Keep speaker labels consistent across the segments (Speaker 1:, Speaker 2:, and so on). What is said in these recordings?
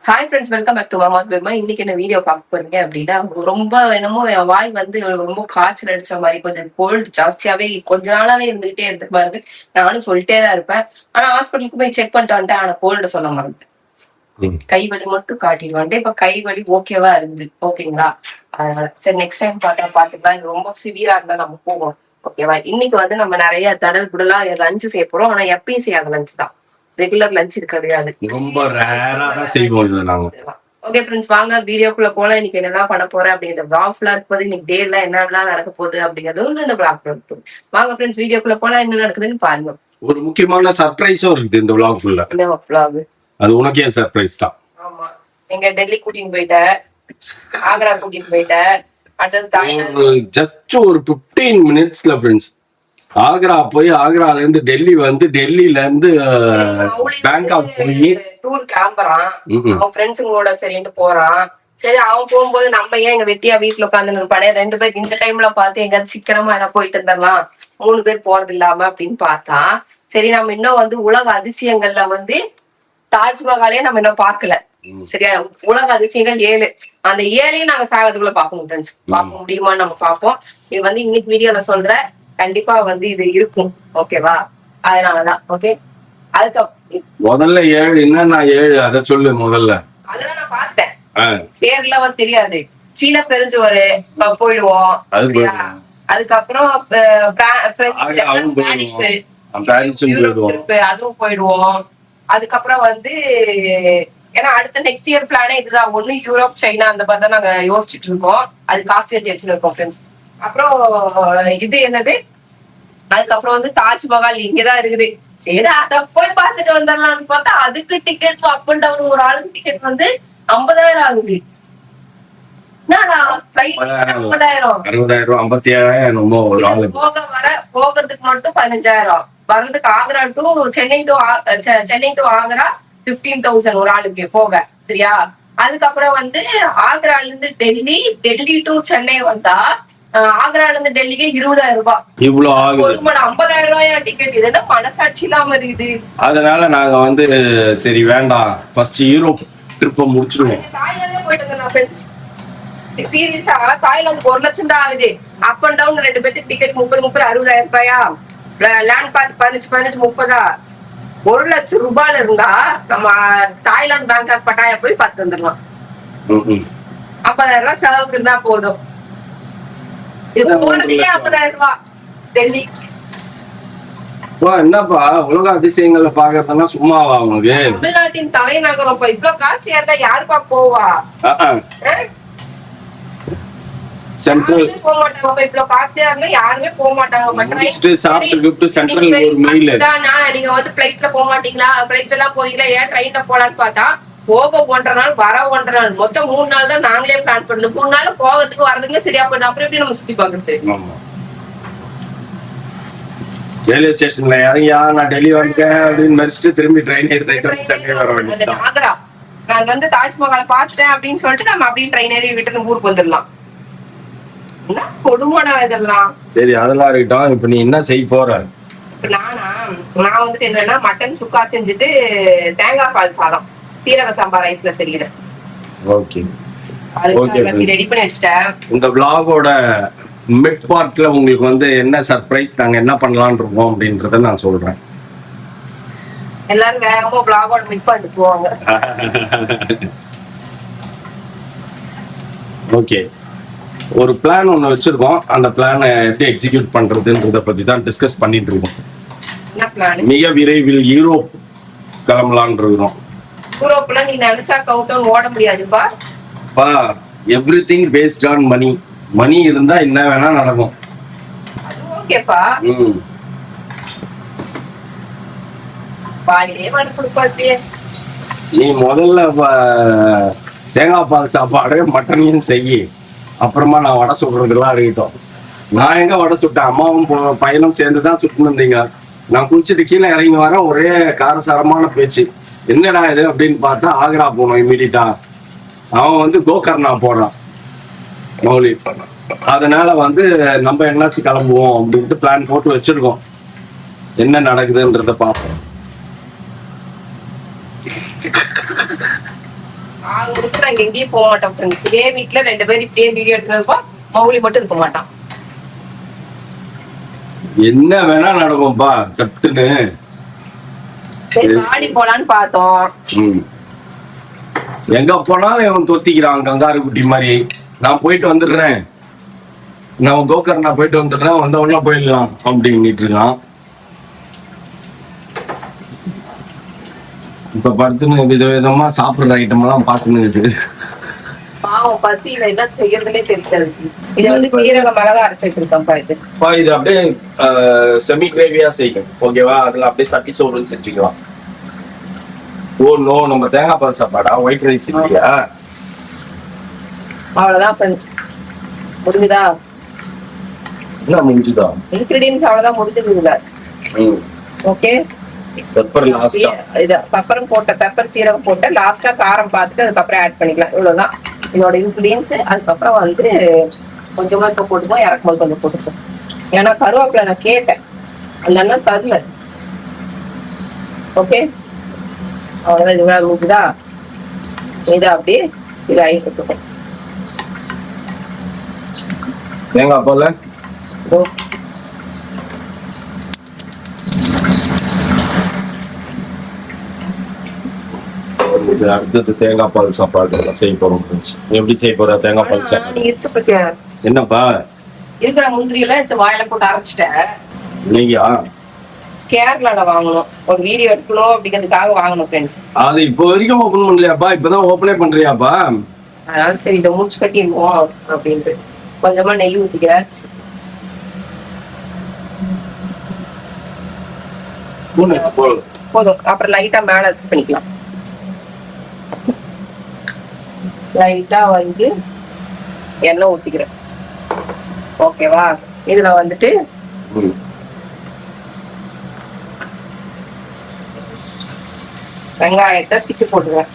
Speaker 1: Hi friends, welcome back to மாமா பெருமா. இன்னைக்கு என்ன வீடியோ பார்க்க போறீங்க அப்படின்னா, ரொம்ப என்னமோ என் வாய் வந்து ரொம்ப காய்ச்சல் அடிச்ச மாதிரி, கொஞ்சம் கோல்டு ஜாஸ்தியாவே கொஞ்ச நாளாவே இருந்துகிட்டே இருக்கு பாருங்க. நானும் சொல்லிட்டே தான் இருப்பேன். ஆனா ஹாஸ்பிட்டலுக்கு போய் செக் பண்ணிட்டு வந்துட்டேன். ஆனா கோல்டு சொல்ல மாட்டேன். கை வலி மட்டும் காட்டிடுவான்ட்டு இப்ப கை வலி ஓகேவா இருக்குது. ஓகேங்களா? அதனால சரி, நெக்ஸ்ட் டைம் பாத்துக்கலாம். இது ரொம்ப சிவியரா இருந்தா நம்ம போவோம். ஓகேவா? இன்னைக்கு வந்து நம்ம நிறைய தடல் புடலா லஞ்சு செய்ய போறோம். ஆனா எப்பயும் செய்யாத லஞ்சு தான். ரெகுலர் லஞ்ச் இது கிடையாது.
Speaker 2: ரொம்ப ரேரா தான் செய்வோம் இது நாங்க.
Speaker 1: ஓகே ஃப்ரெண்ட்ஸ், வாங்க வீடியோக்குள்ள போலாம். இன்னைக்கு என்னெல்லாம் பண்ண போறேன் அப்படிங்கிற vlog ஃபுல்லா இருப்பது. இன்னைக்கு டேல என்னெல்லாம் நடக்க போகுது அப்படிங்கிறது இந்த vlog இருக்கு. வாங்க ஃப்ரெண்ட்ஸ், வீடியோக்குள்ள போலாம். என்ன நடக்குதுன்னு பாருங்க.
Speaker 2: ஒரு முக்கியமான சர்ப்ரைஸும் இருக்குது இந்த vlog ஃபுல்ல.
Speaker 1: இந்த vlog
Speaker 2: அது உனக்கே சர்ப்ரைஸ் தான்.
Speaker 1: ஆமா, எங்க டெல்லி கூட்டிட்டு போயிட்டேன், ஆக்ரா கூட்டிட்டு போயிட்டேன். அடுத்தது தாய்லாந்து.
Speaker 2: ஜஸ்ட் ஒரு 15 மினிட்ஸ்ல ஃப்ரெண்ட்ஸ் ஆக்ரா போய் ஆக்ரால இருந்து டெல்லி வந்து டெல்லில இருந்து பேங்காக் போய்
Speaker 1: டூர் கிளம்புறான். அவன் ஃப்ரெண்ட்ஸுங்களோட சரின்ட்டு போறான். சரி, அவன் போகும்போது நம்ம ஏன் எங்க வெட்டியா வீட்டுல உட்காந்து இருப்பானே, 2 பேர் இந்த டைம்ல பார்த்து எங்கயாவது சிக்கனமா ஏதாவது போயிட்டு இருந்தரலாம், 3 பேர் போறது இல்லாம அப்படின்னு பார்த்தா, சரி நம்ம இன்னும் வந்து உலக அதிசயங்கள்ல வந்து தாஜ்மஹாலே நம்ம இன்னும் பார்க்கல. சரியா? உலக அதிசயங்கள் 7, அந்த 7ஐயும் நாங்க சாகத்துக்குள்ள பார்க்கணும் ஃப்ரெண்ட்ஸ். பார்க்க முடியுமான்னு நம்ம பார்ப்போம். இது வந்து இன்னைக்கு வீடியோல சொல்றேன். கண்டிப்பா வந்து இது இருக்கும். ஓகேவா? அதனாலதான். ஓகே, அதுக்கு
Speaker 2: முதல்ல 7 என்னன்னா 7 அத சொல்லு முதல்ல.
Speaker 1: அதெல்லாம் நான் பார்த்தேன். பேர்ல வந்து தெரியாது. சீன பெருஞ்சுவர் போயிடுவோம். அதுக்கப்புறம் அதுவும் போயிடுவோம். அதுக்கப்புறம் வந்து ஏன்னா அடுத்த நெக்ஸ்ட் இயர் பிளானே இதுதான். ஒண்ணு யூரோப், சைனா அந்த மாதிரி தான் நாங்க யோசிச்சுட்டு இருக்கோம். அது காசு சேர்த்து வச்சுருக்கோம் ஃப்ரெண்ட்ஸ். அப்புறம் இது என்னது, அதுக்கப்புறம் வந்து தாஜ்மஹால் இங்கதான் இருக்குது. சரி, அத போய் பார்த்துட்டு வந்துடலாம்னு பார்த்தா அதுக்கு டிக்கெட் அப் அண்ட் டவுன் ஒரு ஆளுக்கு டிக்கெட் வந்து 50,000 ஆகுது.
Speaker 2: 60,000
Speaker 1: போகிறதுக்கு மட்டும் 15,000, வர்றதுக்கு ஆக்ரா டு சென்னை டு ஆக்ரா 15,000 ஒரு ஆளுக்கு போக. சரியா? அதுக்கப்புறம் வந்து ஆக்ரால இருந்து டெல்லி டு சென்னை வந்தா ஆக்ரால இருந்து டெல்லிக்கு 20,000 ரூபாய்.
Speaker 2: இவ்வளவு ஆகுது.
Speaker 1: 50,000 ரூபாயா டிக்கெட்? இது என்ன மனசாட்சி இல்லாம இருக்குது.
Speaker 2: அதனால நாங்க வந்து சரி வேண்டாம், ஃபர்ஸ்ட் யூரோப் ட்ரிப் முடிச்சிடுவோம்.
Speaker 1: தாய்லாந்தே போயிட்டு வந்தேன் ஃப்ரெண்ட்ஸ். சீரியஸா தாய்லாந்துக்கு 1 லட்சம் தான் ஆகுது. அப் அண்ட் டவுன் 2 பேருக்கு டிக்கெட் 30 60,000 ரூபாயா? லேண்ட் பார்க் 15 30 1 லட்சம் ரூபாயில இருந்தா நம்ம தாய்லாந்து பேங்காக் பட்டாயா போய் பார்த்து வந்துடலாம். 50,000 ரூபாய் செலவுக்கு இருந்தா போதும். இது போறதுக்கே 50,000 ரூபாய் டெல்லி.
Speaker 2: என்னப்பா உலக அதிசயங்களை பாக்குறதுன்னா சும்மாவா உனக்கு?
Speaker 1: தமிழ்நாட்டின் தலைநகரம் இவ்வளவு காஸ்ட்லியா இருந்தா யாருப்பா போவா?
Speaker 2: சென்ட்ரல்
Speaker 1: போக மாட்டாங்க. இவ்வளவு காஸ்ட்லியா இருந்தா யாருமே போக மாட்டாங்க.
Speaker 2: சென்ட்ரல் ஒரு மெயில்
Speaker 1: நீங்க வந்து பிளைட்ல போக மாட்டீங்களா? பிளைட்ல எல்லாம் போவீங்களா? ஏன் ட்ரெயின்ல போலான்னு பார்த்தா போக 1.5 நாள், வர 1.5 நாள், மொத்தம் 3 நாள் தான் நாங்களே பிளான் பண்ணது. 3 நாள் போகிறதுக்கு வரதுக்குமே சரியா போயிடுது. அப்புறம் எப்படி நம்ம சுத்தி பாக்குறது?
Speaker 2: ரயில்வே ஸ்டேஷன்ல இறங்கியா நான் டெல்லி வந்துட்டேன் அப்படின்னு மறிச்சுட்டு திரும்பி ட்ரெயின் ஏறி சென்னை வர வேண்டியது.
Speaker 1: ஆக்ரா நான் வந்து தாஜ்மஹால் பார்த்துட்டேன் அப்படின்னு சொல்லிட்டு நம்ம அப்படியே ட்ரெயின் ஏறி விட்டு ஊருக்கு வந்துடலாம். என்ன கொடுமடா இதெல்லாம்.
Speaker 2: சரி, அதெல்லாம் இருக்கட்டும். இப்ப நீ என்ன செய்ய போற?
Speaker 1: இப்ப நான் வந்துட்டு என்னன்னா மட்டன் சுக்கா செஞ்சுட்டு தேங்காய் பால் சாதம் சீரக சம்பா ரைஸ்ல செய்யறேன்.
Speaker 2: ஓகே
Speaker 1: ஓகே, ரெடி பண்ணி வச்சிட்டேன்.
Speaker 2: இந்த vlog-ஓட மிட் பார்ட்ல உங்களுக்கு வந்து என்ன சர்ப்ரைஸ், நாங்க என்ன பண்ணலாம்னு இருக்கோம் அப்படின்றத நான் சொல்றேன்.
Speaker 1: எல்லாரும் வேகமா vlog-ஓட மிட் பார்ட் போவாங்க.
Speaker 2: ஓகே, ஒரு பிளான் ஒண்ணு வச்சிருக்கோம். அந்த பிளானை எப்படி எக்ஸிக்யூட் பண்றதுன்றத பத்தி தான் டிஸ்கஸ் பண்ணிட்டு இருக்கோம்.
Speaker 1: என்ன பிளான்?
Speaker 2: மிக விரைவில் யூரோப் கிளம்பலான் இருக்கிறோம்.
Speaker 1: யூரோப்ல நீ நினைச்சா கவுண்டவுன் ஓட முடியாதுப்பா.
Speaker 2: Everything based on money. Money இருந்தா என்ன வேணா நடக்கும்.
Speaker 1: ஓகேப்பா. பாயிலே வட சுடுப்பாட்டியே.
Speaker 2: நீ முதல்ல தேங்காய் பால் சாப்பாடு மட்டனையும் செய்யி, அப்புறமா நான் வடை சுடுறதுலாம் இருக்கட்டும். நான் எங்க வடை சுட்டேன், அம்மாவும் பையனும் சேர்ந்துதான் சுட்டு இருந்தீங்க. நான் குளிச்சுட்டு கீழே இறங்கி வரேன், ஒரே காரசாரமான பேச்சு. என்னடா இது அப்படின்னு பார்த்தா ஆக்ரா போனோம் இமீடியட்டா. அவன் வந்து கோகர்ணா போடுறான் மௌலி. அதனால வந்து நம்ம என்னாச்சும் கிளம்புவோம் அப்படின்ட்டு பிளான் போட்டு வச்சிருக்கோம். என்ன நடக்குதுன்றத பார்ப்போம்.
Speaker 1: ஆக முடிச்சு நாங்க எங்கேயும் போக மாட்டோம் ஃப்ரெண்ட்ஸ். இதே வீட்டுல 2 பேர் இப்படியே வீடியோ எடுத்துருப்போம். மௌலி மட்டும் இருக்க மாட்டான்.
Speaker 2: என்ன வேணா நடக்கும்பா சட்டுன்னு.
Speaker 1: சரி பாடி போலான்னு பார்த்தோம்.
Speaker 2: எங்க போனாலும் இவன் தொத்திக்கிறான் கங்காரு குட்டி மாதிரி. நான் போயிட்டு வந்துடுறேன், நான் கோகர்ணா போயிட்டு வந்துடுறேன், வந்த உடனே போயிடலாம் அப்படின்ட்டு இருக்கான். இப்ப படுத்துன்னு விதவிதமா சாப்பிடுற ஐட்டம் எல்லாம் பாத்துன்னு.
Speaker 1: பாவம் பசியில என்ன செய்யறதுன்னே தெரியாது. இது வந்து சீரக மிளகா அரைச்சு வச்சிருக்கேன்ப்பா.
Speaker 2: இது அப்படியே செமி கிரேவியா செய்யும், ஓகேவா? அதுல அப்படியே சட்டி சோறுன்னு செஞ்சுக்கலாம். ஓ நோ, நம்ம தேங்காய் பால் சாப்பாடா? ஒயிட் ரைஸ் இல்லையா?
Speaker 1: அவ்வளவுதான் ஃப்ரெண்ட்ஸ், முடிஞ்சுதா?
Speaker 2: என்ன முடிஞ்சுதா?
Speaker 1: இன்கிரீடியன்ஸ் அவ்வளவுதான் முடிஞ்சதுல. ஓகே,
Speaker 2: பெப்பர் லாஸ்டா.
Speaker 1: இது பெப்பரும் போட்ட, பெப்பர் சீரகம் போட்டு லாஸ்டா காரம் பார்த்துட்டு அதுக்கப்புறம் ஆட் பண்ணிக்கலாம். இவ்வளவுதான் இதோட இன்கிரீடியன்ஸ். அதுக்கப்புறம் வந்து கொஞ்சமா இப்ப போட்டுப்போம், இறக்கும்போது கொஞ்சம் போட்டுப்போம். ஏன்னா கருவேப்பிலை நான் கேட்டேன், அந்த அண்ணன் தரல. ஓகே, அவ்வளவுதான். இது வேலை முடிஞ்சுதா? இதை அப்படியே இது ஆகிட்டு இருக்கும்.
Speaker 2: தேங்காய் பால் அடுத்தது தேங்காய் பால் சாப்பாடு செய்ய போறோம். எப்படி செய்ய போற தேங்காய் பால் சாப்பாடு? என்னப்பா
Speaker 1: இருக்கிற முந்திரி எல்லாம் எடுத்து வாயில போட்டு அரைச்சிட்டேன்.
Speaker 2: நீயா
Speaker 1: கேரளால வாங்கணும், ஒரு வீடியோ எடுக்கணும் அப்படிங்கிறதுக்காக வாங்கணும் ஃப்ரெண்ட்ஸ்.
Speaker 2: அது இப்போ வரைக்கும் ஓபன் பண்ணலையாப்பா? இப்பதான் ஓபனே பண்றியாப்பா?
Speaker 1: அதனால சரி இதை முடிச்சு கட்டிடுவோம் அப்படின்ட்டு கொஞ்சமா நெய் ஊத்திக்கிறேன். போதும். அப்புறம் லைட்டா மேல பண்ணிக்கலாம். லைட்டா வந்து எண்ணெய் ஊத்திக்கிறேன், ஓகேவா? இதுல வந்துட்டு வெங்காயத்தை பிச்சு போட்டுக்கிறேன்.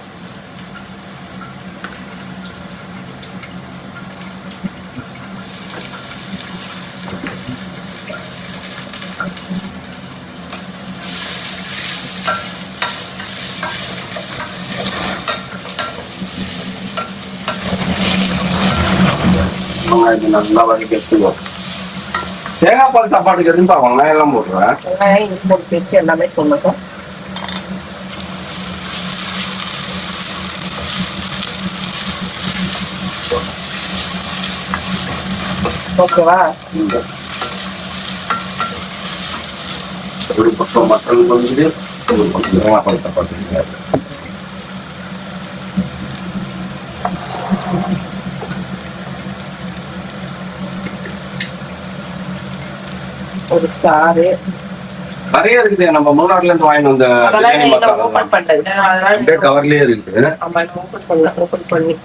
Speaker 2: நல்லா வதக்கி எடுத்துக்குவோம். தேங்காய் பால் சாப்பாடுக்கு எதுவும் வெங்காயம் எல்லாம் போடுறேன்.
Speaker 1: வெங்காயம் போட்டு பேசி எல்லாமே சொன்னோம். ஓகேவா?
Speaker 2: ஒரு பக்கம் மட்டன் கொஞ்சது, ஒரு பக்கம் தேங்காய் பால் சாப்பாடு.
Speaker 1: ஒரு ஸ்டாரு
Speaker 2: நிறைய இருக்குது. நம்ம மூணாறுல இருந்து வாங்கிட்டு வந்த பிரியாணி மசாலா
Speaker 1: ஓபன் பண்றது,
Speaker 2: அதனால கவர்லயே இருக்குது.
Speaker 1: ஆமா, ஓபன் பண்ணலாம். ஓபன் பண்ணி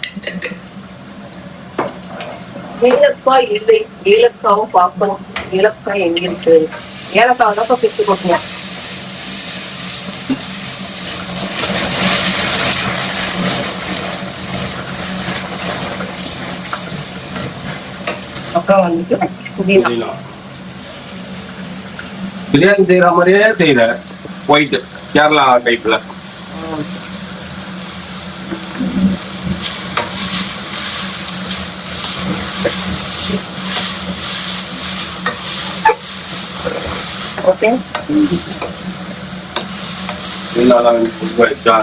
Speaker 1: ஏலக்காய் இல்லை, ஏலக்காவும் பார்க்கணும். ஏலக்காய் எங்க இருக்கு? ஏலக்காய் தான் பிச்சு போட்டீங்க. அப்புறம் வந்துட்டு புதினா.
Speaker 2: பிரியாணி செய்யற மாதிரியே செய்யற ஒயிட் கேரளா டைப்ல.
Speaker 1: ஓகே,
Speaker 2: எல்லாம் வச்சா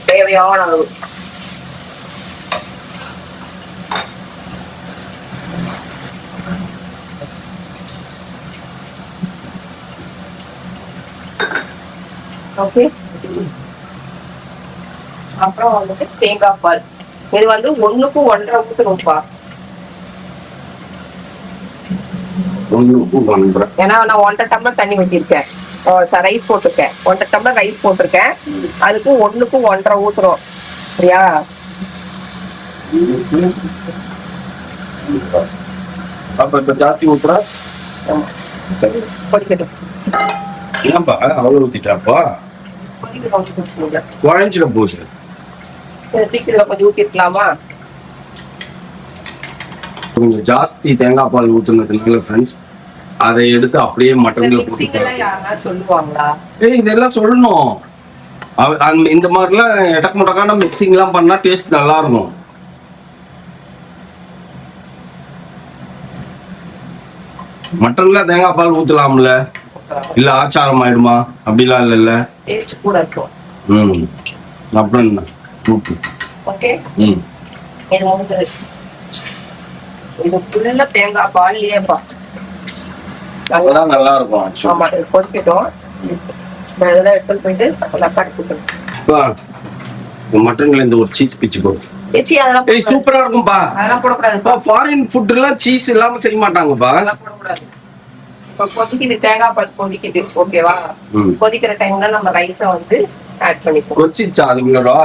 Speaker 1: தேவையான அளவு. ஓகே, அப்புறம் வந்துட்டு தேங்காய் பால். இது வந்து 1க்கு 1.5 ஊத்தணும்ப்பா. ஏன்னா நான் 1.5 டம்ளர் தண்ணி வச்சிருக்கேன், ரைஸ் போட்டிருக்கேன். 1.5 டம்ளர் ரைஸ் போட்டிருக்கேன். அதுக்கு 1க்கு 1.5 ஊத்துறோம். சரியா?
Speaker 2: அப்ப ஜாஸ்தி ஊத்துறா
Speaker 1: கொதிக்கட்டும்.
Speaker 2: ஏன்பா அவ்வளவு ஊத்திட்டாப்பா? குழஞ்சிட போச்சு.
Speaker 1: தீக்கில கொஞ்சம் ஊத்திருக்கலாமா?
Speaker 2: கொஞ்சம் ஜாஸ்தி தேங்காய் பால் ஊத்துனதுனால ஃப்ரெண்ட்ஸ் அதை எடுத்து அப்படியே மட்டன்ல போட்டு
Speaker 1: யாரா சொல்லுவாங்களா?
Speaker 2: இதெல்லாம் சொல்லணும். இந்த மாதிரிலாம் எடக்கு முடக்கான மிக்சிங் எல்லாம் பண்ணா டேஸ்ட் நல்லா இருக்கும். மட்டன்ல தேங்காய் பால் ஊத்தலாம்ல, இல்ல ஆச்சாரம் ஆயிடுமா? அப்படிலாம் இல்ல,
Speaker 1: டேஸ்ட் கூட இருக்கும்.
Speaker 2: அப்புறம் என்ன?
Speaker 1: ஓகே. இது முடிஞ்சது. இது ஃபுல்லா தேங்காய் பால்லயே
Speaker 2: நல்லா இருக்கும்.
Speaker 1: ஆமா, கொதிக்கட்டும். இதெல்லாம் எடுத்து போயிட்டு
Speaker 2: மட்டன்ல இந்த ஒரு சீஸ் பிச்சு போடு. சூப்பரா இருக்கும்பா.
Speaker 1: அதெல்லாம் போடக்கூடாதுப்பா.
Speaker 2: ஃபாரின் ஃபுட் எல்லாம் சீஸ் இல்லாம செய்ய மாட்டாங்கப்பா.
Speaker 1: அதெல்லாம் போடக்கூடாது. இப்ப கொதிக்குது, தேங்காய் பால் கொதிக்குது. ஓகேவா? கொதிக்கிற டைம்ல நம்ம ரைஸ வந்து ஆட் பண்ணிப்போம்.
Speaker 2: கொதிச்சா அதுக்குள்ளடா?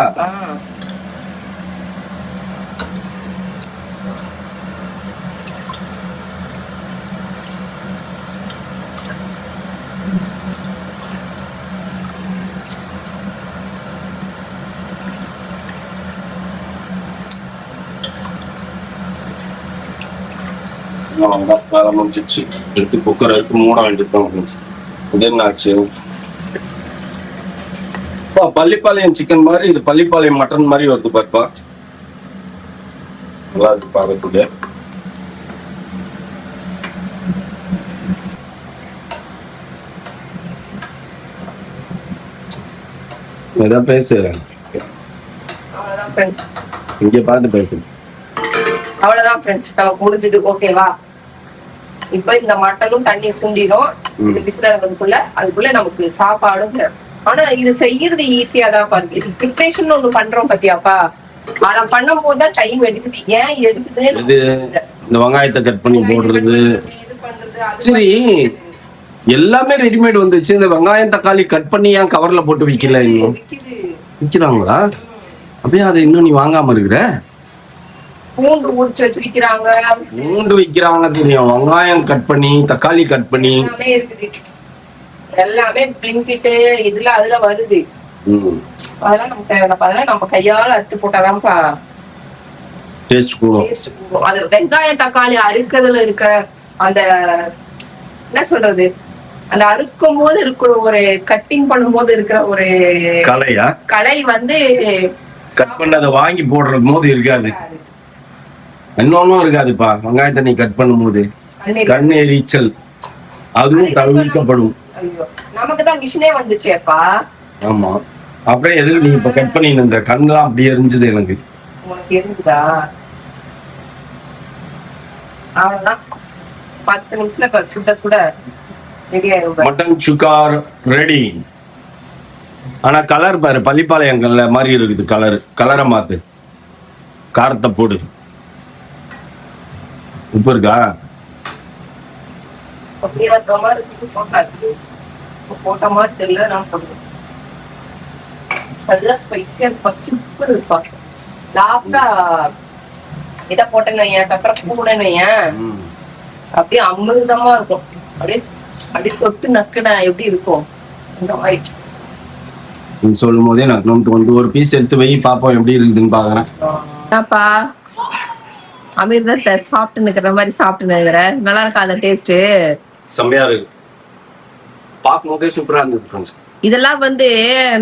Speaker 2: வேலை முடிஞ்சிச்சு. எடுத்து குக்கர் எடுத்து மூட வேண்டியதுதான். இது என்ன ஆச்சு? பள்ளிப்பாளையம் சிக்கன் மாதிரி இது பள்ளிப்பாளையம் மட்டன் மாதிரி வருது பாருப்பா. நல்லா இருக்கு பார்க்கக்கூடிய. ஏதாவது பேசு. இங்க பார்த்து பேசு.
Speaker 1: அவ்வளவுதான் ஃப்ரெண்ட்ஸ், நமக்கு முடிஞ்சது. ஓகேவா? இப்ப இந்த மட்டனும் தண்ணி சுண்டிடும். இது விசில் அடங்கிறதுக்குள்ள அதுக்குள்ள நமக்கு சாப்பாடும். ஆனா இது செய்யறது ஈஸியா தான் பாருங்க. இது ப்ரிப்பரேஷன் ஒண்ணு பண்றோம் பாத்தியாப்பா, அத பண்ணும் போதுதான் டைம் எடுக்குது. ஏன் எடுக்குது?
Speaker 2: இந்த வெங்காயத்தை கட் பண்ணி போடுறது. சரி, எல்லாமே ரெடிமேட் வந்துச்சு. இந்த வெங்காயம் தக்காளி கட் பண்ணி ஏன் கவர்ல போட்டு விக்கல? இன்னும் விக்கிறாங்களா? அப்படியே அதை இன்னும் நீ வாங்காம இருக்கிற?
Speaker 1: பூண்டு உரிச்சு வச்சு விக்கிறாங்க.
Speaker 2: பூண்டு விக்கிறாங்க தெரியும். வெங்காயம் கட் பண்ணி தக்காளி கட் பண்ணி
Speaker 1: எல்லாமே இருக்குது. எல்லாமே பிளிங்கிட்டு இதுல அதுல வருது. அதெல்லாம் நமக்கு தேவைப்பா. அதெல்லாம் நம்ம கையால அறுத்து போட்டாதான்ப்பா
Speaker 2: டேஸ்ட் கூடும்.
Speaker 1: அது வெங்காயம் தக்காளி அறுக்கிறதுல இருக்கிற அந்த என்ன சொல்றது, அந்த அறுக்கும் போது இருக்கிற ஒரு கட்டிங் பண்ணும் போது இருக்கிற ஒரு கலை வந்து
Speaker 2: கட் பண்ணதை வாங்கி போடுற போது இருக்காது. இன்னொன்னும் இருக்காதுப்பா. வெங்காயத்தை நீ கட் பண்ணும் போது கண்ணு எரிச்சல் அதுவும் தவிர்க்கப்படும்.
Speaker 1: நமக்கு தான் மிஷினே வந்துச்சேப்பா.
Speaker 2: ஆமா, அப்புறம் எதுக்கு நீ இப்ப கட் பண்ணி இந்த கண்ணெல்லாம் அப்படியே எரிஞ்சது எனக்கு.
Speaker 1: உனக்கு எரிஞ்சுதா? அவ்வளவுதான், 10 நிமிஷத்துல சுட சுட ரெடி ஆயிடும்.
Speaker 2: மட்டன் சுக்கா ரெடி. ஆனா கலர் பாரு, பள்ளிப்பாளையம் மாதிரி இருக்குது. கலரை மாத்து, காரத்தை போடு. உப்பு இருக்கா?
Speaker 1: போட்ட மாதிரி தெரியல, நான் போடுவேன். நல்லா ஸ்பைசியா சூப்பர் இருப்பா. லாஸ்டா இதை போட்டேன்னு வையன், பெப்பரை போடன்னு வையன், அப்படியே அமிர்தமா இருக்கும். அப்படியே அப்படியே தொட்டு நக்குனா எப்படி இருக்கும் அந்த மாதிரி.
Speaker 2: நீ சொல்லும் போதே நான் வந்து ஒரு பீஸ் எடுத்து வை பாப்போம் எப்படி இருக்குதுன்னு பாக்குறேன்.
Speaker 1: அப்பா அமிர்தத்தை சாப்பிட்டு நிக்கிற மாதிரி சாப்பிட்டு நிக்கிற. நல்லா இருக்கா அந்த டேஸ்ட்?
Speaker 2: செம்மையா இருக்கு. பாக்கும்போதே சூப்பரா இருந்துச்சு.
Speaker 1: இதெல்லாம் வந்து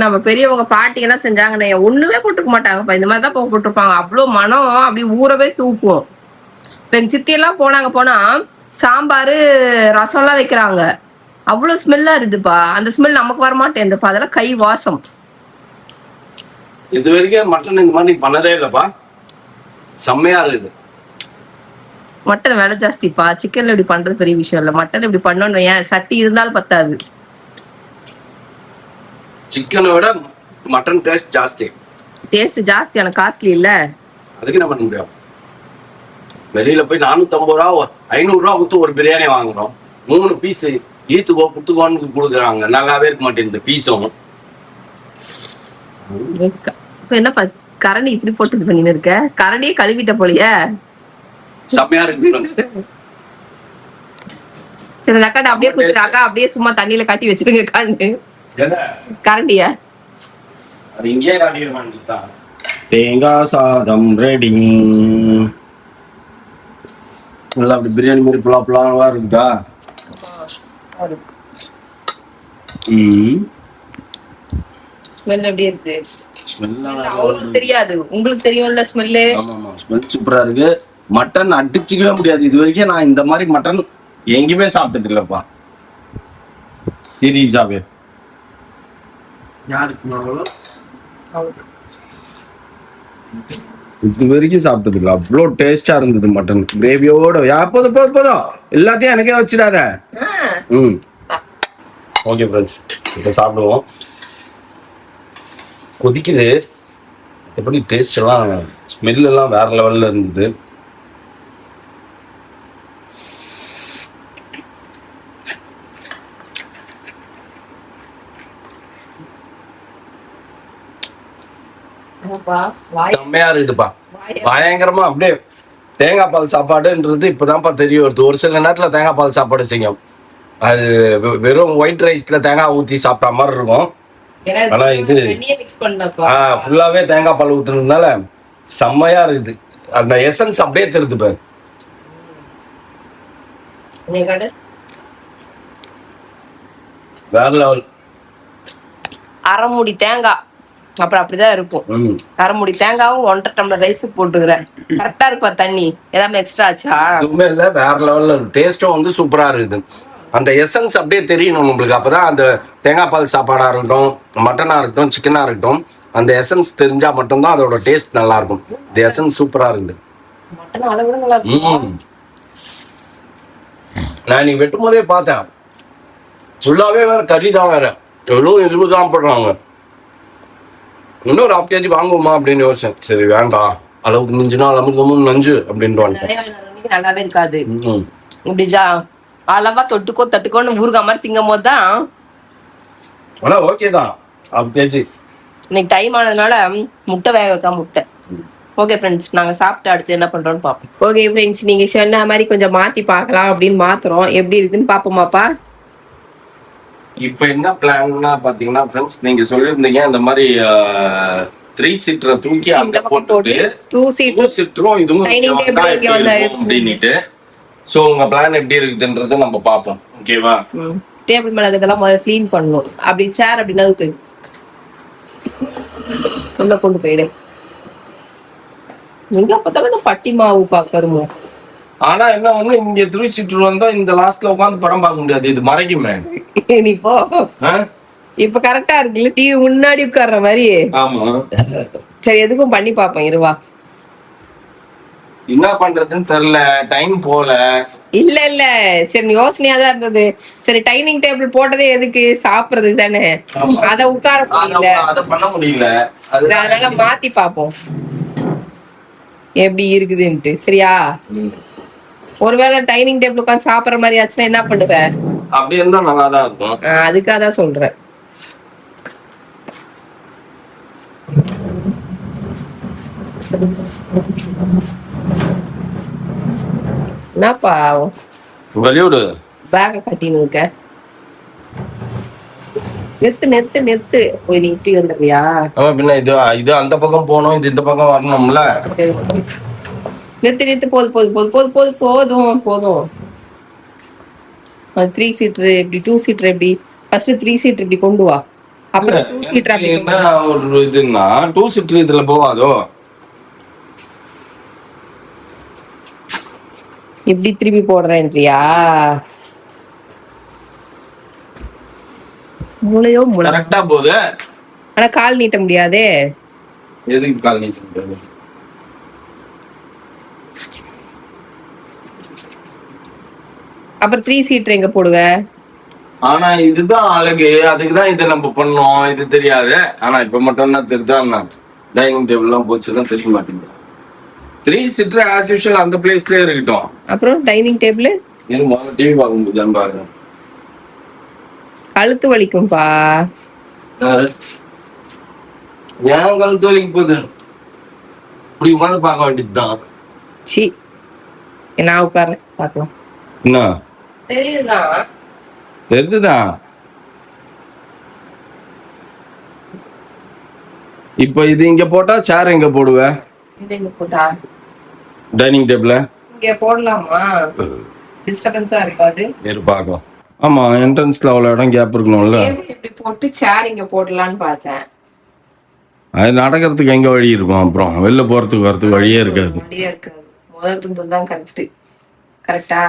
Speaker 1: நம்ம பெரியவங்க பாட்டி எல்லாம் செஞ்சாங்கன்னா ஒண்ணுமே போட்டுக்க மாட்டாங்கப்பா. இந்த மாதிரிதான் போட்டிருப்பாங்க. அவ்வளவு மனம் அப்படி ஊறவே தூக்கும். இப்ப எங்க சித்தி எல்லாம் போனா சாம்பாரு ரசம் எல்லாம் வைக்கிறாங்க. அவ்வளவு ஸ்மெல்லா இருக்குதுப்பா. அந்த ஸ்மெல் நமக்கு வரமாட்டேன்ப்பா. அதெல்லாம் கை வாசம்.
Speaker 2: இது வரைக்கும் மட்டன் இந்த மாதிரி பண்ணதே இல்லப்பா. செம்மையா இருக்குது.
Speaker 1: மட்டன் விலை ஜாஸ்திப்பா. சிக்கன்ல இப்படி பண்றது பெரிய விஷயம் இல்ல. மட்டன் இப்படி பண்ணணும், ஏன் சட்டி இருந்தாலும் பத்தாது.
Speaker 2: சிக்கனை விட மட்டன் டேஸ்ட் ஜாஸ்தி.
Speaker 1: டேஸ்ட் ஜாஸ்தி, ஆனா காஸ்ட்லி இல்ல.
Speaker 2: அதுக்கு என்ன பண்ண முடியும்? வெளியில போய் 450 ரூபா 500 ரூபா கொடுத்து ஒரு பிரியாணி வாங்குறோம். 3 பீஸ் ஈத்துக்கோ குத்துக்கோன்னு கொடுக்குறாங்க. நல்லாவே இருக்க மாட்டேங்குது இந்த பீஸும்.
Speaker 1: இப்ப என்ன கரண்டி இப்படி போட்டு பண்ணின்னு இருக்க? கரண்டியே கழுவிட்ட போலியே.
Speaker 2: செம்மையா இருக்கு.
Speaker 1: சில நக்காட்ட அப்படியே குடிச்சாக்கா அப்படியே சும்மா தண்ணியில கட்டி வச்சிருங்க கரண்டிய.
Speaker 2: அது இங்கே காட்டிடுவாங்க. தேங்காய் சாதம் ரெடி. நல்லா அப்படி பிரியாணி மாதிரி புலாவா இருக்குதா?
Speaker 1: ஸ்மெல் எப்படி இருக்கு?
Speaker 2: ஸ்மெல்லாம்
Speaker 1: அவங்களுக்கு தெரியாது, உங்களுக்கு தெரியும்ல ஸ்மெல்லு.
Speaker 2: ஆமாமா, ஸ்மெல் சூப்பரா இருக்கு. மட்டன் அடிச்சுக்கவே முடியாது. இது வரைக்கும் நான் இந்த மாதிரி மட்டன் எங்கேயுமே சாப்பிட்டது இல்லப்பா. சீரியஸாவே
Speaker 3: யாருக்கு
Speaker 2: இது வரைக்கும் சாப்பிட்டது இல்லை. அவ்வளோ டேஸ்டா இருந்தது மட்டன் கிரேவியோட. போதும் போதும் போதும், எல்லாத்தையும் எனக்கே வச்சிடாத. ஓகே ஃப்ரெண்ட்ஸ், இப்போ சாப்பிடுவோம். கொதிக்குது. எப்படி டேஸ்ட் எல்லாம், ஸ்மெல் எல்லாம் வேற லெவல்ல இருந்தது. செம்மையா இருக்குதுப்பா, பயங்கரமா. அப்படியே தேங்காய் பால் சாப்பாடுன்றது இப்பதான்ப்பா தெரிய வருது. ஒரு சில நேரத்துல தேங்காய் பால் சாப்பாடு செய்யும், அது வெறும் ஒயிட் ரைஸ்ல தேங்காய் ஊத்தி சாப்பிட்ட மாதிரி இருக்கும். ஆனா இது ஃபுல்லாவே தேங்காய் பால் ஊத்துனதுனால செம்மையா இருக்குது. அந்த எசன்ஸ் அப்படியே தெரியுது பாரு. வேற லெவல்.
Speaker 1: அரைமுடி தேங்காய் அப்புறம் அப்படிதான் இருக்கும். அரைமுடி தேங்காவும் 1.5 டம்ளர் ரைஸ் போட்டுக்கிறேன். கரெக்டா இருப்பா தண்ணி. ஏதாவது எக்ஸ்ட்ரா ஆச்சா?
Speaker 2: எதுவுமே இல்ல, வேற லெவல்ல டேஸ்டும் வந்து சூப்பரா இருக்குது. அந்த எசன்ஸ் அப்படியே தெரியணும் நம்மளுக்கு. அப்பதான் அந்த தேங்காய் பால் சாப்பாடா இருக்கட்டும், மட்டனா இருக்கட்டும், சிக்கனா இருக்கட்டும், அந்த எசன்ஸ் தெரிஞ்சா மட்டும்தான் அதோட டேஸ்ட் நல்லா இருக்கும். இந்த எசன்ஸ் சூப்பரா இருக்குது. நான் நீ வெட்டும் போதே பார்த்தேன், ஃபுல்லாவே வேற கறி தான், வேற எவ்வளவு இதுதான் போடுறாங்க. இன்னொரு 1/2 kg வாங்குவோமா அப்படின்னு யோசிச்சேன். சரி வேண்டாம், அளவுக்கு மிஞ்சினா அமிர்தமும் நஞ்சு அப்படின்ட்டு
Speaker 1: நல்லாவே இருக்காது. இப்படிஜா அளவா தொட்டுக்கோ தட்டுக்கோன்னு ஊறுகாய் மாதிரி திங்கும் போது தான்.
Speaker 2: ஆனா ஓகே தான். 1/2 kg
Speaker 1: இன்னைக்கு டைம் ஆனதுனால முட்டை வேக வைக்காம முட்டை. ஓகே ஃப்ரெண்ட்ஸ், நாங்க சாப்பிட்டு அடுத்து என்ன பண்றோம்னு பார்ப்போம். ஓகே ஃப்ரெண்ட்ஸ், நீங்க சொன்ன மாதிரி கொஞ்சம் மாத்தி பார்க்கலாம் அப்படின்னு மாத்துறோம். எப்படி இருக்குன்னு பாப்போமாப்பா?
Speaker 2: இப்ப என்ன பிளான்னா பாத்தீங்கன்னா ஃப்ரெண்ட்ஸ், நீங்க சொல்லியிருந்தீங்க இந்த மாதிரி 3 சீட்டரை தூக்கி அந்த போட்டுட்டு 2 சீட்டரும் இதுவும் அப்படின்னுட்டு. சோ உங்க பிளான் எப்படி இருக்குதுன்றத நம்ம பாப்போம். ஓகேவா?
Speaker 1: டேபிள் மேல இதெல்லாம் முதல்ல க்ளீன் பண்ணணும். அப்படி சேர் அப்படின்னா உள்ள கொண்டு போயிடு. எங்க பார்த்தாலும் பட்டி மாவு பாக்கருமோ.
Speaker 2: ஆனா என்ன ஒண்ணு, இங்க 3 சீட்டர் வந்தா இந்த லாஸ்ட்ல உட்காந்து படம் பார்க்க முடியாது, இது மறைக்குமே.
Speaker 1: நீ போ. இப்ப கரெக்டா இருக்குல்ல, டிவி முன்னாடி உட்கார்ற மாதிரி.
Speaker 2: ஆமா,
Speaker 1: சரி எதுக்கும் பண்ணி பாப்போம். இருவா,
Speaker 2: என்ன பண்றதுன்னு தெரியல, டைம் போல.
Speaker 1: இல்ல இல்ல சரி யோசனையா தான் இருந்தது. சரி டைனிங் டேபிள் போட்டதே எதுக்கு? சாப்பிடுறதுக்கு தானே. அத உட்கார முடியல,
Speaker 2: அத பண்ண முடியல.
Speaker 1: அதனால மாத்தி பாப்போம் எப்படி இருக்குதுன்ட்டு. சரியா? ஒருவேளை டைனிங் டேபிள் உட்காந்து சாப்பிடுற மாதிரி ஆச்சுன்னா என்ன பண்ணுவ?
Speaker 2: அப்படி இருந்தா நல்லா தான் இருக்கும்.
Speaker 1: அதுக்காக தான் சொல்றேன். என்னப்பா
Speaker 2: வெளியோடு
Speaker 1: பேக கட்டின்னு இருக்க? நெத்து போய் நீ இப்படி வந்துடுறியா?
Speaker 2: பின்ன இது அந்த பக்கம் போகணும், இது இந்த பக்கம் வரணும்ல.
Speaker 1: நிறுத்து போதும். 3 சீட்டர் எப்படி, 2 சீட்டர் எப்படி? ஃபர்ஸ்ட் 3 சீட்டர் இப்படி கொண்டு வா, அப்புறம் 2 சீட்டர் அப்படி.
Speaker 2: என்ன ஒரு இதுன்னா 2 சீட்டர் இதுல போவாதோ?
Speaker 1: இப்படி திருப்பி போடுறேன்றியா? மூளையோ மூளை
Speaker 2: கரெக்டா போகுது.
Speaker 1: ஆனா கால் நீட்ட முடியாதே.
Speaker 2: எதுக்கு கால் நீட்ட முடியாது?
Speaker 1: அப்புறம் 3 சீட்டர் எங்க போடுவ?
Speaker 2: ஆனா இதுதான் அழகு, அதுக்குதான் இதை நம்ம பண்ணோம். இது தெரியாது. ஆனா இப்ப மட்டும் தான் தெரியுதான். டைனிங் டேபிள் எல்லாம் போச்சுன்னா தெரிய மாட்டேங்குது. 3 சீட்டர் ஆஸ் யூஷுவல் அந்த பிளேஸ்லயே இருக்கட்டும்.
Speaker 1: அப்புறம் டைனிங் டேபிள்
Speaker 2: டிவி பார்க்க முடியாது பாருங்க.
Speaker 1: கழுத்து வலிக்கும்பா.
Speaker 2: ஏன் கழுத்து வலிக்கு போகுது? இப்படி உட்காந்து பார்க்க வேண்டியதுதான்.
Speaker 1: சி, நான் உட்கார்றேன் பார்க்கலாம்.
Speaker 2: என்ன
Speaker 1: தெரியுதுதான்?
Speaker 2: தெரியுதுதான். இப்ப இது இங்க போட்டா சேர் எங்க போடுவ?
Speaker 1: இது எங்க போட்டா?
Speaker 2: டைனிங் டேபிள்
Speaker 1: இங்க போடலாமா? டிஸ்டர்பன்ஸா இருக்காது.
Speaker 2: இரு பார்க்கலாம். ஆமா, என்ட்ரன்ஸ்ல அவ்வளவு இடம் கேப் இருக்கணும்ல.
Speaker 1: டேபிள் இப்படி போட்டு சேர் இங்க போடலான்னு பார்த்தேன்.
Speaker 2: அது நடக்கிறதுக்கு எங்க வழி இருக்கும்? அப்புறம் வெளில போறதுக்கு வரதுக்கு வழியே இருக்காது.
Speaker 1: வழியே இருக்காது. முதல்ல இருந்ததுதான் கரெக்டா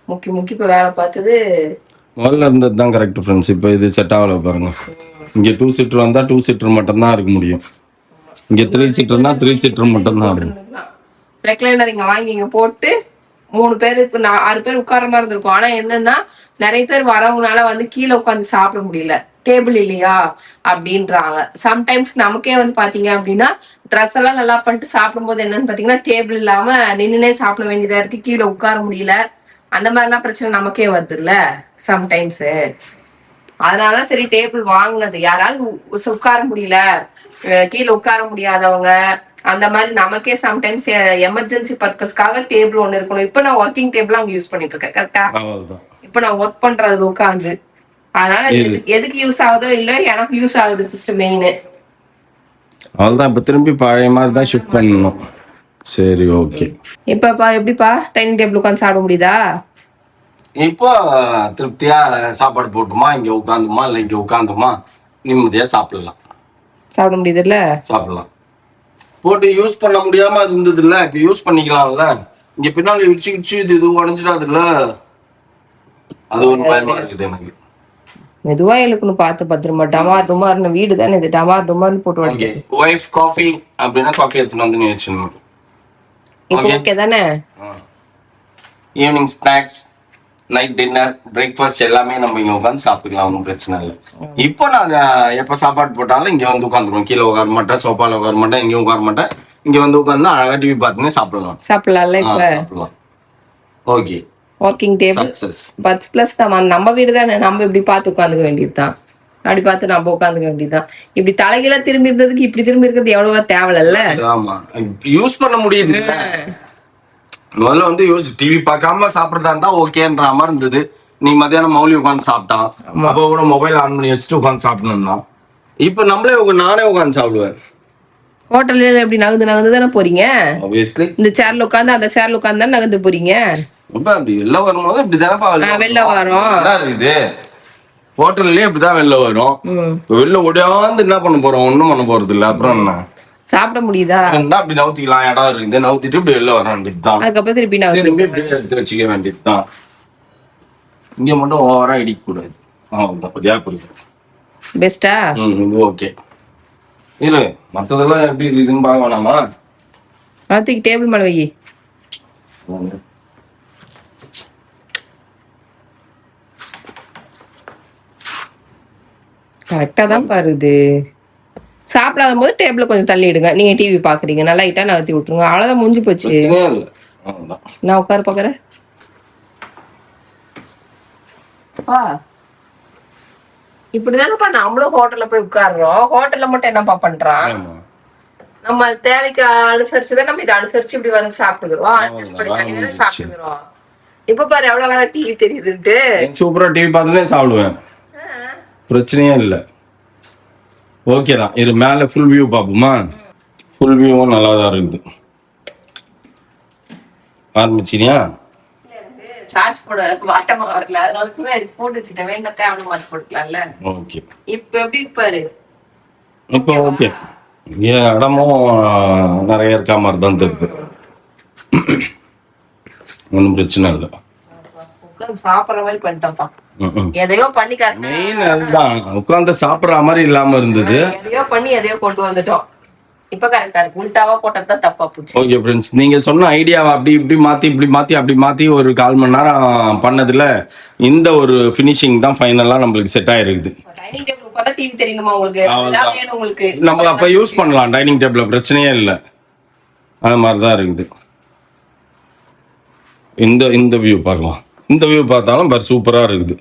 Speaker 1: முக்கி இப்ப வேலை பார்த்தது.
Speaker 2: முதல்ல இருந்தது தான் கரெக்ட் ஃப்ரெண்ட்ஸ். இப்போ இது செட் ஆகல பாருங்க. இங்க 2 சீட்டர் வந்தா 2 சீட்டர் மட்டும் தான் இருக்க முடியும். இங்க 3 சீட்டர்னா 3 சீட்டர் மட்டும் தான் இருக்கும்.
Speaker 1: ரெக்லைனர் இங்க வாங்கி இங்க போட்டு 3 பேர் 6 பேர் உட்கார மாதிரி இருந்திருக்கும். ஆனா என்னன்னா நிறைய பேர் வரவங்கனால வந்து கீழே உட்காந்து சாப்பிட முடியல, டேபிள் இல்லையா அப்படின்றாங்க. சம்டைம்ஸ் நமக்கே வந்து பாத்தீங்க அப்படின்னா ட்ரெஸ் எல்லாம் நல்லா பண்ணிட்டு சாப்பிடும்போது என்னன்னு பாத்தீங்கன்னா டேபிள் இல்லாம நின்னுனே சாப்பிட வேண்டியதா இருக்கு, கீழே உட்கார முடியல. அந்த மாதிரிலாம் பிரச்சனை நமக்கே வருது இல்ல சம்டைம்ஸ். அதனாலதான் சரி டேபிள் வாங்கினது. யாராவது உட்கார முடியல, கீழே உட்கார முடியாதவங்க, அந்த மாதிரி நமக்கே சம்டைம்ஸ் எமர்ஜென்சி பர்பஸ்க்காக டேபிள் ஒண்ணு இருக்கணும். இப்ப நான் ஒர்க்கிங் டேபிள் அங்க யூஸ் பண்ணிட்டு இருக்கேன் கரெக்டா. இப்ப நான் ஒர்க் பண்றது உட்காந்து, அதனால எதுக்கு யூஸ் ஆகுதோ இல்ல எனக்கு யூஸ் ஆகுது ஃபர்ஸ்ட் மெயின்.
Speaker 2: அவ்வளவுதான். இப்ப திரும்பி பழைய மாதிரி தான் ஷிஃப்ட் பண்ணணும். சரி ஓகே.
Speaker 1: இப்பப்பா எப்படிப்பா டைனிங் டேபிள் உட்காந்து சாப்பிட முடியுதா?
Speaker 2: இப்போ திருப்தியா சாப்பாடு போட்டுமா, இங்க உட்காந்துமா, இல்ல இங்க உட்காந்துமா நிம்மதியா சாப்பிடலாம்.
Speaker 1: சாப்பிட முடியுது இல்ல?
Speaker 2: சாப்பிடலாம். போட்டு யூஸ் பண்ண முடியாம இருந்தது இல்ல, இப்ப யூஸ் பண்ணிக்கலாம்ல. இங்க பின்னாடி இடிச்சு இது உடஞ்சிடாது இல்ல, அது ஒரு பயமா இருக்குது எனக்கு.
Speaker 1: மெதுவா இழுக்கணும், பார்த்து பத்திரமா. டமார் டுமார்னு வீடு தானே இது, டமார் டுமார்னு போட்டு
Speaker 2: ஓகே. வைஃப் காஃபி அப்படின்னா காஃபி எடுத்துட்டு வந்து நீ வச்சிடணும்.
Speaker 1: ஓகே தானே?
Speaker 2: Evening snacks, night dinner, breakfast எல்லாமே நம்ம இங்க உட்காந்து சாப்பிட்டுக்கலாம், ஒன்றும் பிரச்சனை இல்லை. இப்போ நான் எப்ப சாப்பாடு போட்டாலும் இங்க வந்து உட்காந்துருவோம். கீழே உட்கார மாட்டேன், சோஃபால உட்கார மாட்டேன், இங்கேயும் உட்கார மாட்டேன். இங்க வந்து உட்காந்து அழகா டிவி பார்த்துனே
Speaker 1: சாப்பிடலாம்ல. இப்ப
Speaker 2: சாப்பிடலாம். Okay.
Speaker 1: Working table but plus நம்ம வீடு தானே, நம்ம இப்படி பார்த்து உட்காந்துக்க வேண்டியதுதான். அப்படி பார்த்து நம்ம உட்காந்துக்க வேண்டியதுதான். இப்படி தலைகீழ திரும்பி இருந்ததுக்கு இப்படி திரும்பி இருக்கிறது எவ்வளவா தேவையில்ல.
Speaker 2: ஆமா, யூஸ் பண்ண முடியுது. முதல்ல வந்து டிவி பார்க்காம சாப்பிடறதா இருந்தா ஓகேன்ற மாதிரி இருந்தது. நீ மத்தியானம் மௌலி உட்காந்து சாப்பிட்டான், அப்போ கூட மொபைல் ஆன் பண்ணி வச்சுட்டு உட்காந்து சாப்பிடணும் தான். இப்ப நம்மளே நானே உட்காந்து சாப்பிடுவேன்.
Speaker 1: ஹோட்டல்ல எப்படி நகர்ந்து தானே போறீங்க?
Speaker 2: ஆப்வியஸ்லி
Speaker 1: இந்த சேர்ல உட்காந்து அந்த சேர்ல உட்காந்து தான் நகர்ந்து போறீங்க.
Speaker 2: அப்படி வெளில வரும்போது இப்படிதானே
Speaker 1: வெளில வரும்.
Speaker 2: இருக்குது ஹோட்டல்லயே இப்படிதான் வெளில வரும். இப்ப வெளில ஓடியாந்து என்ன பண்ண போறோம்? ஒண்ணும் பண்ண போறது இல்ல. அப்புறம் என்ன
Speaker 1: சாப்பிட முடியுதா?
Speaker 2: அப்படி நவுத்திக்கலாம், இடம் இருக்குது, நவுத்திட்டு இப்படி வெளில வர வேண்டியதுதான்.
Speaker 1: அதுக்கப்புறம் திருப்பி
Speaker 2: எடுத்து வச்சுக்க வேண்டியதுதான். இங்க மட்டும் ஓவரா இடிக்க கூடாது.
Speaker 1: பெஸ்டா?
Speaker 2: இது ஓகே. இல்ல மத்ததெல்லாம் எப்படி இருக்குன்னு பார்க்க வேணாமா?
Speaker 1: அதுக்கு டேபிள் மேல வை. கரெக்டா தான் பாருது. சாப்பிடாத போது டேபிள் கொஞ்சம் தள்ளிடுங்க. நீங்க டிவி பாக்குறீங்க, நல்லா லைட்டா நகர்த்தி விட்டுருங்க. அவ்வளவுதான், முடிஞ்சு போச்சு. நான் உட்கார பாக்குறேன். இப்படிதானப்பா நம்மளும் ஹோட்டல்ல போய் உட்கார்றோம். ஹோட்டல்ல மட்டும் என்னப்பா பண்றான்? நம்ம தேவைக்கு அனுசரிச்சுதான் நம்ம இதை அனுசரிச்சு இப்படி வந்து சாப்பிட்டுக்கிறோம். அட்ஜஸ்ட் பண்ணி தனியாக சாப்பிட்டுக்கிறோம். இப்ப பாரு எவ்வளவு அழகா டிவி தெரியுதுன்ட்டு.
Speaker 2: சூப்பரா டிவி பார்த்துனே சாப்பிடுவேன், பிரச்சனையே இல்லை. ஓகே தான். இது மேல ஃபுல் வியூ பாப்போமா? ஃபுல் வியூவும் நல்லா தான் இருக்குது. ஆரம்பிச்சினியா?
Speaker 1: சார்ஜ் போட வாட்டமா வரல, அதனால போட்டு வச்சுட்டேன். வேண்டாம் தேவையான மாதிரி போட்டுக்கலாம்ல.
Speaker 2: ஓகே.
Speaker 1: இப்ப எப்படி பாரு.
Speaker 2: இப்போ ஓகே. இடமும் நிறைய இருக்கா மாதிரி தான் தெரியுது. ஒன்றும் பிரச்சனை இல்லை.
Speaker 1: சாப்பிடுற மாதிரி பண்ணிட்டோம்ப்பா. எதையோ பண்ணி
Speaker 2: மெயின் அதுதான், உட்கார்ந்து சாப்பிடுற மாதிரி இல்லாம இருந்தது.
Speaker 1: எதையோ பண்ணி எதையோ கொண்டு வந்துட்டோம். இப்ப கரெக்டா இருக்கு. உள்டாவா போட்டதான் தப்பா போச்சு.
Speaker 2: ஓகே ஃப்ரெண்ட்ஸ், நீங்க சொன்ன ஐடியாவை அப்படி இப்படி மாத்தி இப்படி மாத்தி அப்படி மாத்தி ஒரு 1/4 மணி நேரம் பண்ணதுல இந்த ஒரு ஃபினிஷிங் தான் ஃபைனலா நம்மளுக்கு செட் ஆயிருக்குது.
Speaker 1: டைனிங் டேபிள் உட்கார்ந்தா டிவி தெரியுமா உங்களுக்கு? அதான் வேணும் உங்களுக்கு.
Speaker 2: நம்ம அப்ப யூஸ் பண்ணலாம் டைனிங் டேபிள், பிரச்சனையே இல்லை. அது மாதிரிதான் இருக்குது. இந்த வியூ பார்க்கலாம். இந்த வியூ பார்த்தாலும் பாரு சூப்பரா இருக்குது.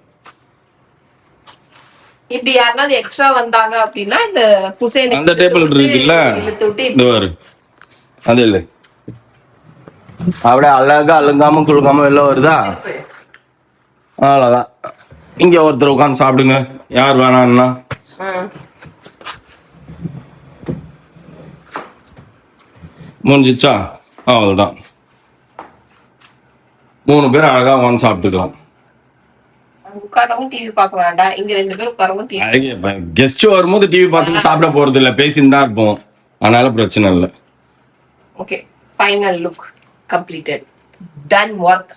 Speaker 1: இப்படி யாராவது எக்ஸ்ட்ரா வந்தாங்க அப்படின்னா இந்த குசேன்
Speaker 2: அந்த டேபிள் இருக்குல்ல, இந்த பாரு அது இல்ல அப்படியே அழகா அழுங்காம குழுங்காம வெளில வருதா? அவ்வளவுதான். இங்க ஒருத்தர் உட்காந்து சாப்பிடுங்க, யார் வேணாம்னா. முடிஞ்சிச்சா? அவ்வளவுதான். 3 பேர் அழகா உட்காந்து சாப்பிட்டுக்கலாம்.
Speaker 1: உட்காரவும் டிவி பார்க்க வேண்டாம், இங்க 2 பேரும் உட்காரவும் டிவி.
Speaker 2: கெஸ்ட் வரும்போது டிவி பார்த்துட்டு சாப்பிட போறது இல்ல, பேசின்னு தான் இருப்போம். அதனால பிரச்சனை இல்லை.
Speaker 1: Okay, final look completed, ton work.